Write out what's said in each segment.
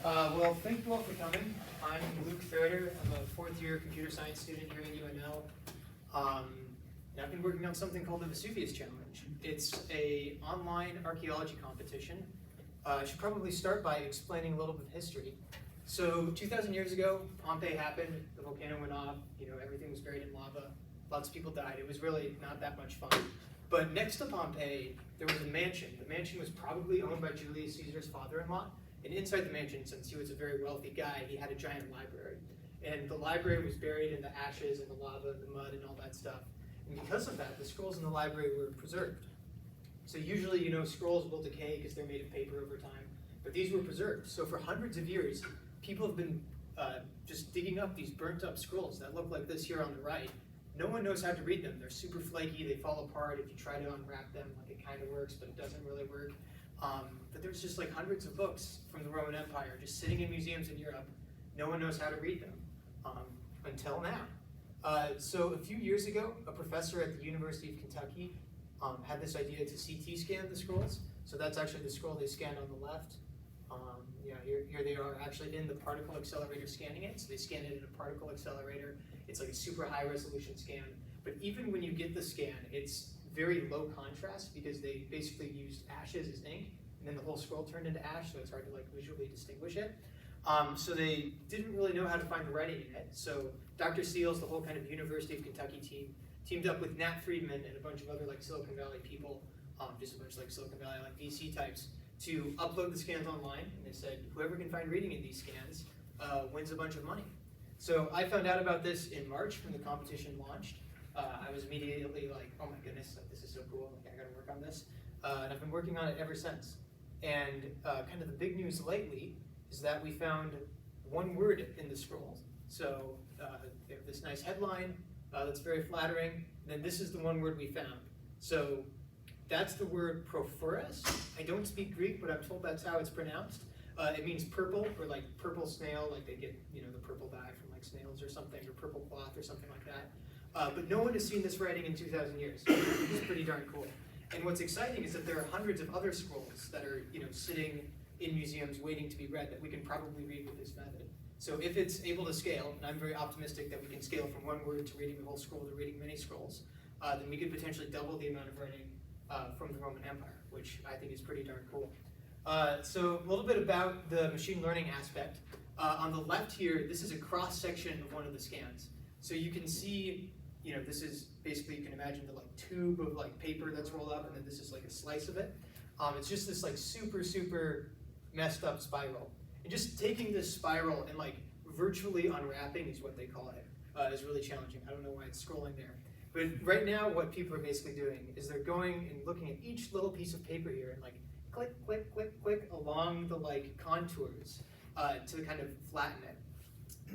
Well, thank you all for coming. I'm Luke Ferreter. I'm a fourth year computer science student here at UNL. And I've been working on something called the Vesuvius Challenge. It's a online archaeology competition. I should probably start by explaining a little bit of history. So 2,000 years ago, Pompeii happened, the volcano went off, everything was buried in lava, lots of people died. It was really not that much fun. But next to Pompeii, there was a mansion. The mansion was probably owned by Julius Caesar's father-in-law. And inside the mansion, since he was a very wealthy guy, he had a giant library. And the library was buried in the ashes and the lava and the mud and all that stuff. And because of that, the scrolls in the library were preserved. So usually, scrolls will decay because they're made of paper over time, but these were preserved. So for hundreds of years, people have been just digging up these burnt up scrolls that look like this here on the right. No one knows how to read them. They're super flaky, they fall apart. If you try to unwrap them, it kind of works, but it doesn't really work. But there's just hundreds of books from the Roman Empire just sitting in museums in Europe. No one knows how to read them until now. So a few years ago, a professor at the University of Kentucky had this idea to CT scan the scrolls. So that's actually the scroll they scanned on the left. Here they are actually in the particle accelerator scanning it. So they scan it in a particle accelerator. It's like a super high resolution scan. But even when you get the scan, it's very low contrast because they basically used ashes as ink, and then the whole scroll turned into ash, so it's hard to visually distinguish it. So they didn't really know how to find the writing in it. So Dr. Seals, the whole kind of University of Kentucky team, teamed up with Nat Friedman and a bunch of other Silicon Valley people, just a bunch of Silicon Valley VC types, to upload the scans online. And they said, whoever can find reading in these scans wins a bunch of money. So I found out about this in March when the competition launched. I was immediately like, oh my goodness, this is so cool, I gotta work on this. And I've been working on it ever since. And kind of the big news lately is that we found one word in the scroll. So they have this nice headline that's very flattering, and then this is the one word we found. So that's the word prophorus. I don't speak Greek, but I'm told that's how it's pronounced. It means purple, or purple snail, they get the purple dye from snails or something, or purple cloth or something like that. But no one has seen this writing in 2,000 years, which is pretty darn cool. And what's exciting is that there are hundreds of other scrolls that are sitting in museums waiting to be read that we can probably read with this method. So if it's able to scale, and I'm very optimistic that we can scale from one word to reading the whole scroll to reading many scrolls, then we could potentially double the amount of writing from the Roman Empire, which I think is pretty darn cool. So a little bit about the machine learning aspect. On the left here, this is a cross-section of one of the scans. So you can see, this is basically, you can imagine the tube of paper that's rolled up, and then this is a slice of it. It's just this super, super messed up spiral. And just taking this spiral and virtually unwrapping is what they call it, is really challenging. I don't know why it's scrolling there. But right now, what people are basically doing is they're going and looking at each little piece of paper here and click, click, click, click along the contours to kind of flatten it.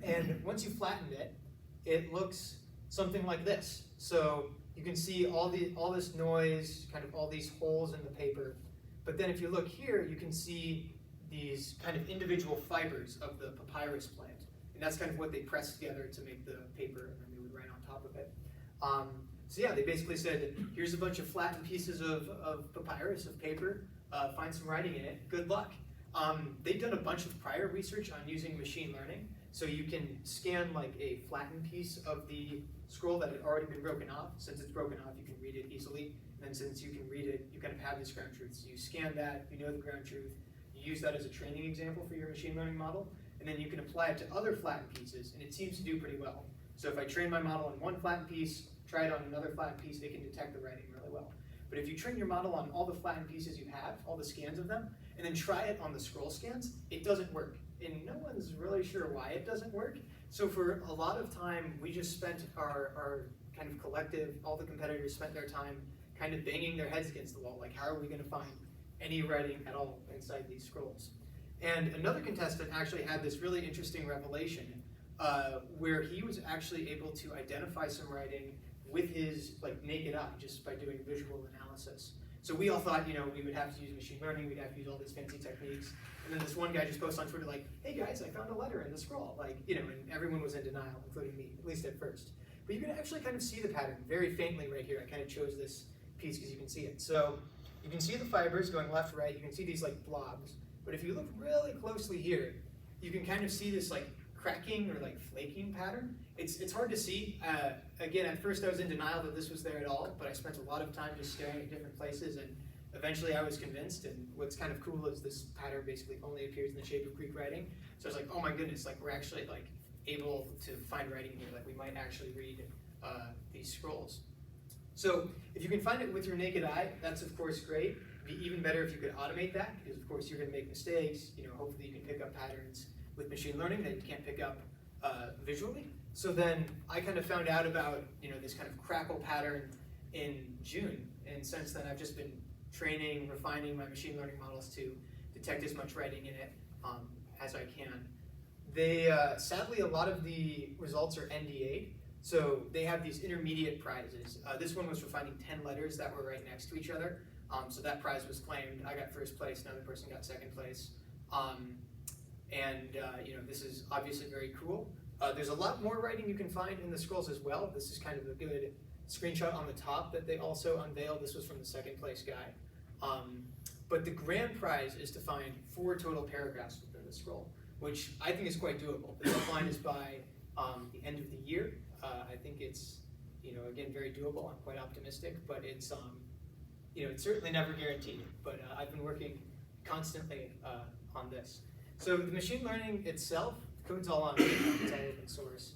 And once you flattened it, it looks something like this. So you can see all this noise, kind of all these holes in the paper. But then if you look here, you can see these kind of individual fibers of the papyrus plant. And that's kind of what they pressed together to make the paper, and then they would write on top of it. So yeah, they basically said, here's a bunch of flattened pieces of papyrus, of paper, find some writing in it, good luck. They've done a bunch of prior research on using machine learning. So you can scan a flattened piece of the scroll that had already been broken off. Since it's broken off, you can read it easily. And then since you can read it, you kind of have this ground truth. So you scan that, you know the ground truth, you use that as a training example for your machine learning model, and then you can apply it to other flattened pieces, and it seems to do pretty well. So if I train my model on one flattened piece, try it on another flattened piece, it can detect the writing really well. But if you train your model on all the flattened pieces you have, all the scans of them, and then try it on the scroll scans, it doesn't work. And no one's really sure why it doesn't work. So for a lot of time, we just spent our kind of collective, all the competitors spent their time kind of banging their heads against the wall. How are we going to find any writing at all inside these scrolls? And another contestant actually had this really interesting revelation where he was actually able to identify some writing with his naked eye, just by doing visual analysis. So we all thought, we would have to use machine learning, we'd have to use all these fancy techniques. And then this one guy just posts on Twitter hey guys, I found a letter in the scroll. And everyone was in denial, including me, at least at first. But you can actually kind of see the pattern very faintly right here. I kind of chose this piece because you can see it. So you can see the fibers going left to right, you can see these blobs. But if you look really closely here, you can kind of see this like cracking or like flaking pattern. It's hard to see. Again, at first I was in denial that this was there at all, but I spent a lot of time just staring at different places, and eventually I was convinced. And what's kind of cool is this pattern basically only appears in the shape of Greek writing. So I was like, oh my goodness, like we're actually like able to find writing here, like we might actually read these scrolls. So if you can find it with your naked eye, that's of course great. It'd be even better if you could automate that, because of course you're going to make mistakes. You know, hopefully you can pick up patterns with machine learning that you can't pick up visually. So then I kind of found out about, you know, this kind of crackle pattern in June, and since then I've just been training, refining my machine learning models to detect as much writing in it as I can. They sadly, a lot of the results are NDA'd, so they have these intermediate prizes. This one was for finding 10 letters that were right next to each other. So that prize was claimed. I got first place, another person got second place. You know, this is obviously very cool. There's a lot more writing you can find in the scrolls as well. This is kind of a good screenshot on the top that they also unveiled. This was from the second place guy. But the grand prize is to find 4 total paragraphs within the scroll, which I think is quite doable. The deadline is by the end of the year. I think it's, you know, again, very doable. I'm quite optimistic, but it's, you know, it's certainly never guaranteed. But I've been working constantly on this. So the machine learning itself, the code's all on GitHub, it's all open source,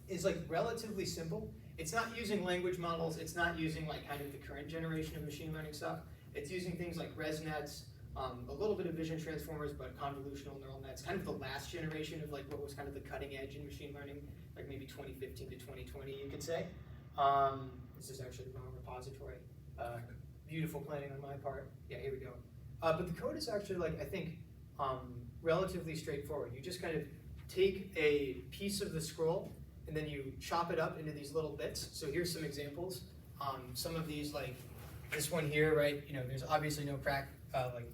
is like relatively simple. It's not using language models. It's not using like kind of the current generation of machine learning stuff. It's using things like ResNets, a little bit of vision transformers, but convolutional neural nets, kind of the last generation of like what was kind of the cutting edge in machine learning, like maybe 2015 to 2020, you could say. This is actually the wrong repository. Beautiful planning on my part. Yeah, here we go. But the code is actually like, I think, relatively straightforward. You just kind of take a piece of the scroll and then you chop it up into these little bits. So here's some examples. Some of these, like this one here, right? You know, there's obviously no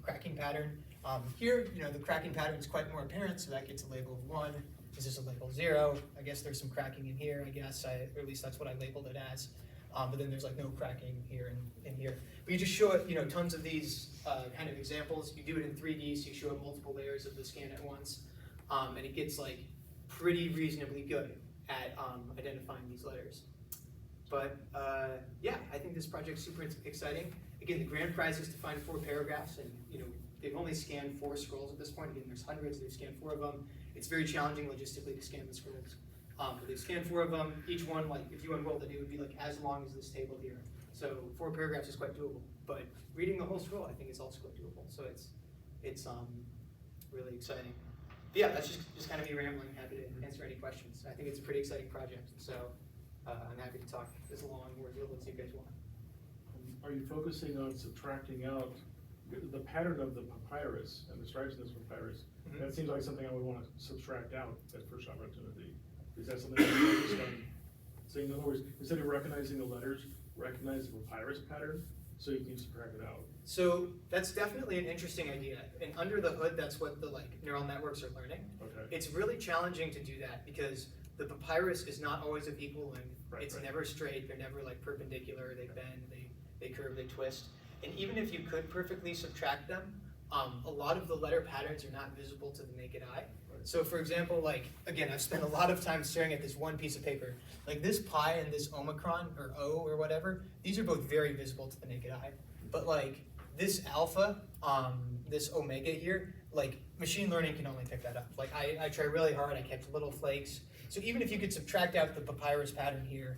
cracking pattern. Here, you know, the cracking pattern is quite more apparent, so that gets a label of 1. This is a label 0. I guess there's some cracking in here, I guess, or at least that's what I labeled it as. But then there's like no cracking here and here. But you just show it, you know, tons of these kind of examples. You do it in 3D, so you show it multiple layers of the scan at once. And it gets like pretty reasonably good at identifying these letters. But yeah, I think this project's super exciting. Again, the grand prize is to find 4 paragraphs, and you know, they've only scanned 4 scrolls at this point. Again, there's hundreds, they've scanned 4 of them. It's very challenging logistically to scan the scrolls. But they've scanned 4 of them. Each one, like if you unrolled it, it would be like as long as this table here. So 4 paragraphs is quite doable. But reading the whole scroll, I think is also quite doable. So it's really exciting. But yeah, that's just kind of me rambling. Happy to answer any questions. I think it's a pretty exciting project. So I'm happy to talk as long or as little as you guys want. Are you focusing on subtracting out the pattern of the papyrus and the stripes in this papyrus? Mm-hmm. That seems like something I would want to subtract out at first opportunity. Is that something you're focused on? So in other words, instead of recognizing the letters, recognize the papyrus pattern so you can subtract it out. So that's definitely an interesting idea. And under the hood, that's what the like neural networks are learning. Okay. It's really challenging to do that because the papyrus is not always of equal length. Right, it's never straight. They're never like perpendicular. They bend, they curve, they twist. And even if you could perfectly subtract them, a lot of the letter patterns are not visible to the naked eye. Right. So for example, like, again, I've spent a lot of time staring at this one piece of paper. Like this pi and this omicron, or O or whatever, these are both very visible to the naked eye. But like this alpha, this omega here, like machine learning can only pick that up. Like I try really hard, I kept little flakes. So even if you could subtract out the papyrus pattern here,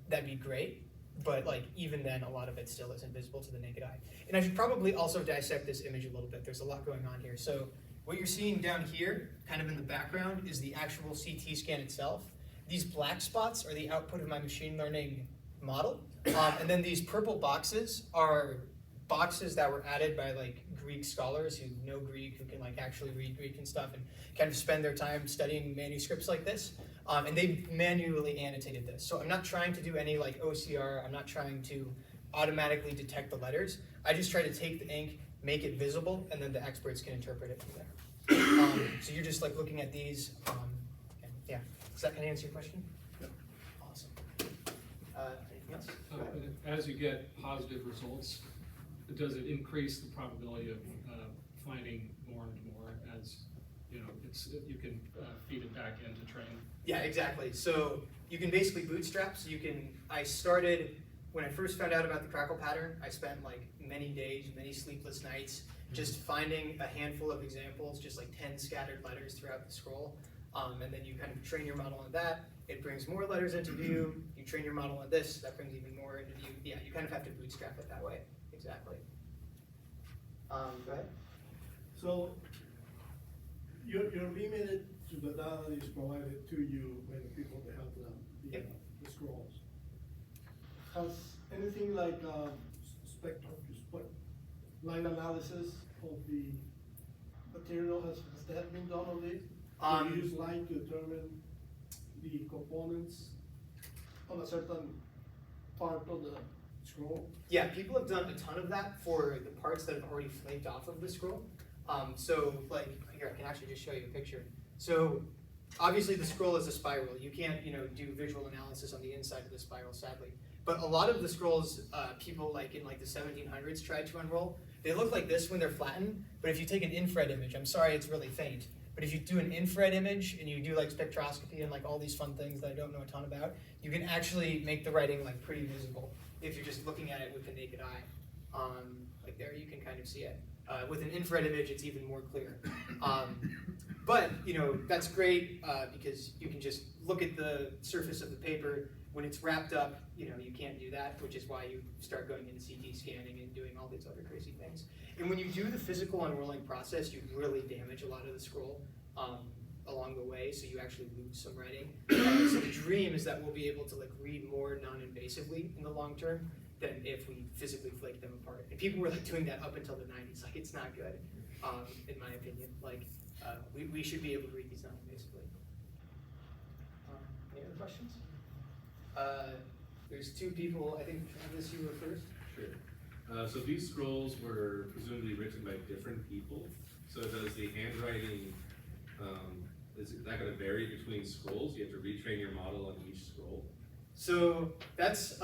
that'd be great. But like even then, a lot of it still isn't visible to the naked eye. And I should probably also dissect this image a little bit. There's a lot going on here. So what you're seeing down here, kind of in the background, is the actual CT scan itself. These black spots are the output of my machine learning model. And then these purple boxes are boxes that were added by like Greek scholars who know Greek, who can like actually read Greek and stuff and kind of spend their time studying manuscripts like this. And they manually annotated this. So I'm not trying to do any like OCR, I'm not trying to automatically detect the letters. I just try to take the ink, make it visible, and then the experts can interpret it from there. So you're just like looking at these, and yeah. Does that kind of answer your question? Yeah. Awesome. Anything else? As you get positive results, does it increase the probability of finding more and more as links that you can feed it back in to train. Yeah, exactly. So you can basically bootstrap. So I started, when I first found out about the crackle pattern, I spent like many days, many sleepless nights, just finding a handful of examples, just like 10 scattered letters throughout the scroll. And then you kind of train your model on that. It brings more letters into view. You train your model on this, that brings even more into view. Yeah, you kind of have to bootstrap it that way. Exactly. Go ahead. So you're limited to the data that is provided to you by the people that have Yep. the scrolls. Has anything like line analysis of the material, has that been done of it? Do you use line to determine the components on a certain part of the scroll? Yeah, people have done a ton of that for the parts that have already flaked off of the scroll. So like, here, I can actually just show you a picture. So obviously the scroll is a spiral. You can't, do visual analysis on the inside of the spiral, sadly. But a lot of the scrolls, people like in like the 1700s tried to unroll. They look like this when they're flattened, but if you take an infrared image, I'm sorry it's really faint, but if you do an infrared image and you do like spectroscopy and like all these fun things that I don't know a ton about, you can actually make the writing like pretty visible if you're just looking at it with the naked eye. Like there you can kind of see it. With an infrared image, it's even more clear. But that's great because you can just look at the surface of the paper. When it's wrapped up, you can't do that, which is why you start going into CT scanning and doing all these other crazy things. And when you do the physical unrolling process, you really damage a lot of the scroll along the way, so you actually lose some writing. So the dream is that we'll be able to like read more non-invasively in the long term than if we physically flake them apart. And people were like doing that up until the 90s. Like it's not good, in my opinion. Like we should be able to read these non-invasively. Any other questions? There's two people, I think Travis, you were first. Sure. So these scrolls were presumably written by different people. So does the handwriting, is that going to vary between scrolls? You have to retrain your model on each scroll? So that's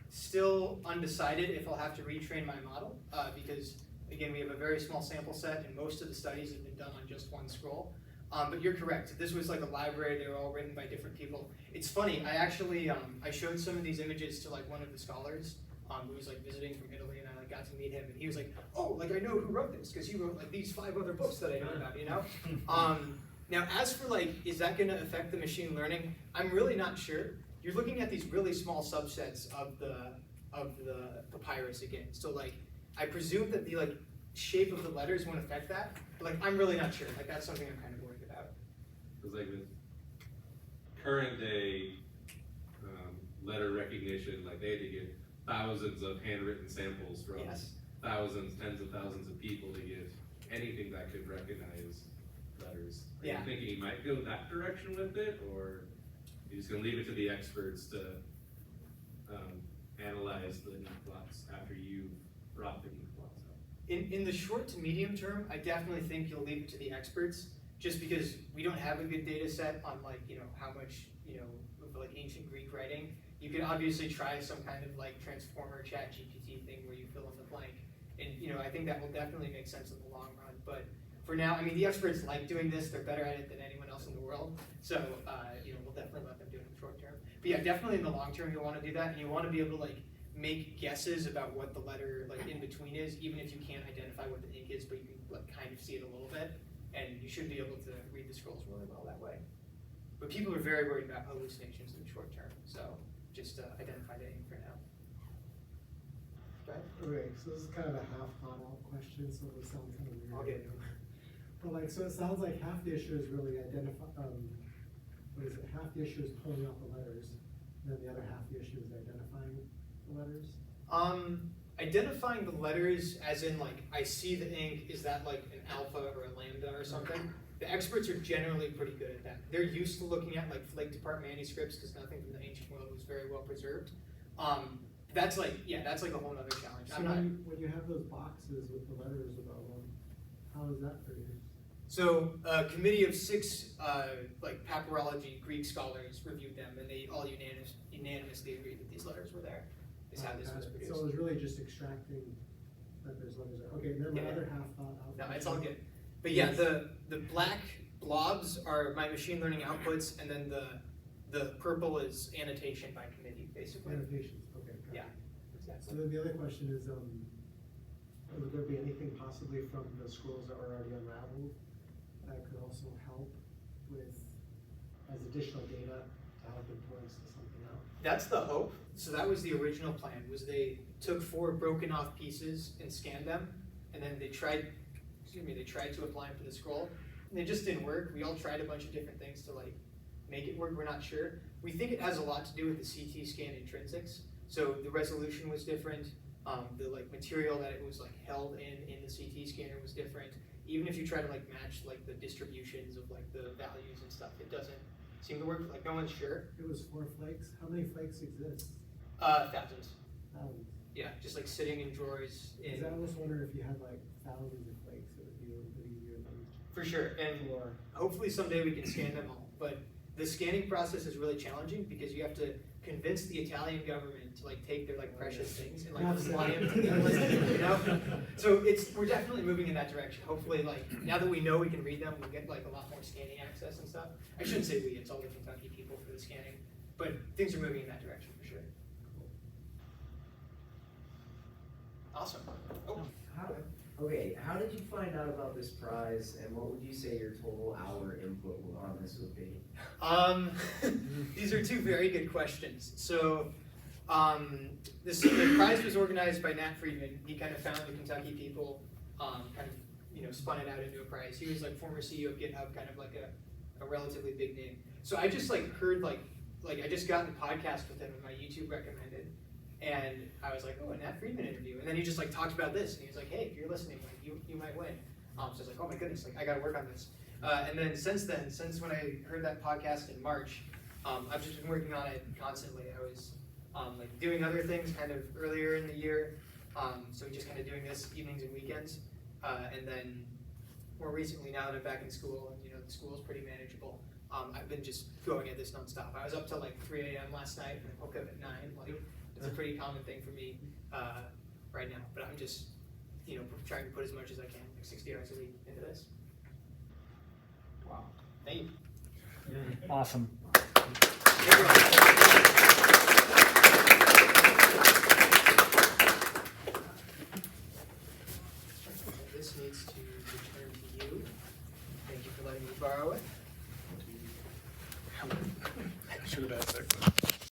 still undecided if I'll have to retrain my model because again, we have a very small sample set and most of the studies have been done on just one scroll. But you're correct. This was like a library. They were all written by different people. It's funny. I actually I showed some of these images to like one of the scholars who was like visiting from Italy, and I like got to meet him, and he was like, "Oh, like I know who wrote this because he wrote like these 5 other books that I know about." Now, as for like, is that going to affect the machine learning? I'm really not sure. You're looking at these really small subsets of the papyrus again. So like, I presume that the like shape of the letters won't affect that. But like, I'm really not sure. Like, that's something I'm kind of worried about. Because like with current day letter recognition, like they had to get thousands of handwritten samples from thousands, tens of thousands of people to get anything that could recognize letters. Are you thinking you might go that direction with it, or you're just gonna leave it to the experts to analyze the ink plots after you brought the ink plots out? In the short to medium term, I definitely think you'll leave it to the experts, just because we don't have a good data set on like, how much, of like ancient Greek writing. You can obviously try some kind of like transformer chat GPT thing where you fill in the blank. And, I think that will definitely make sense in the long run. But for now, I mean, the experts like doing this. They're better at it than anyone else in the world. So, we'll definitely let them do it in the short term. But yeah, definitely in the long term, you'll want to do that. And you want to be able to like make guesses about what the letter like in between is, even if you can't identify what the ink is, but you can like kind of see it a little bit. And you should be able to read the scrolls really well that way. But people are very worried about hallucinations in the short term. So just identify the ink for now. Right? Okay, so this is kind of a half thought out question, so it'll sound kind of weird. I'll get it. But like, so it sounds like half the issue is really half the issue is pulling out the letters, and then the other half the issue is identifying the letters? Identifying the letters as in like, I see the ink, is that like an alpha or a lambda or something? The experts are generally pretty good at that. They're used to looking at like flaked apart manuscripts because nothing from the ancient world was very well preserved. That's like a whole other challenge. So when you have those boxes with the letters above them, how is that produced? So a committee of 6 like papyrology Greek scholars reviewed them, and they all unanimously agreed that these letters were there. Is how this was produced. So it was really just extracting that there's letters there. Okay, and then my other half thought out. No, it's all good. But yeah, the black blobs are my machine learning outputs, and then the purple is annotation by committee, basically. Annotations, okay. got it. Yeah, So exactly. then the other question is, would there be anything possibly from the scrolls that were already unraveled that could also help with, as additional data to help influence something else? That's the hope. So that was the original plan, was they took 4 broken off pieces and scanned them, and then they tried to apply them to the scroll, and it just didn't work. We all tried a bunch of different things to like make it work, we're not sure. We think it has a lot to do with the CT scan intrinsics. So the resolution was different, the like material that it was like held in the CT scanner was different. Even if you try to like match like the distributions of like the values and stuff, it doesn't seem to work, like no one's sure. It was 4 flakes. How many flakes exist? Thousands. Thousands. Yeah, just like sitting in drawers in. Because I almost wonder if you had like thousands of flakes, it would be a little bit easier than For sure, and 4. hopefully someday we can scan them all, but the scanning process is really challenging because you have to convince the Italian government to like take their like precious things and like fly them to the you know? So we're definitely moving in that direction. Hopefully, like, now that we know we can read them, we'll get like a lot more scanning access and stuff. I shouldn't say we, it's all the Kentucky people for the scanning, but things are moving in that direction for sure. Awesome. Oh. Okay, how did you find out about this prize, and what would you say your total hour input on this would be? These are 2 very good questions. So, the prize was organized by Nat Friedman. He kind of found the Kentucky people, spun it out into a prize. He was like former CEO of GitHub, kind of like a relatively big name. So I just like heard like I just got in a podcast with him and my YouTube recommended. And I was like, oh, a Nat Friedman interview. And then he just like talked about this, and he was like, hey, if you're listening, like you might win. So I was like, oh my goodness, like I gotta work on this. And then since when I heard that podcast in March, I've just been working on it constantly. I was like doing other things kind of earlier in the year, so just kind of doing this evenings and weekends. And then more recently, now that I'm back in school, and the school is pretty manageable, I've been just going at this nonstop. I was up till like 3 a.m. last night, and I woke up at 9. Like, it's a pretty common thing for me right now, but I'm just, trying to put as much as I can, like 60 hours a week into this. Wow. Thank you. Awesome. There you go.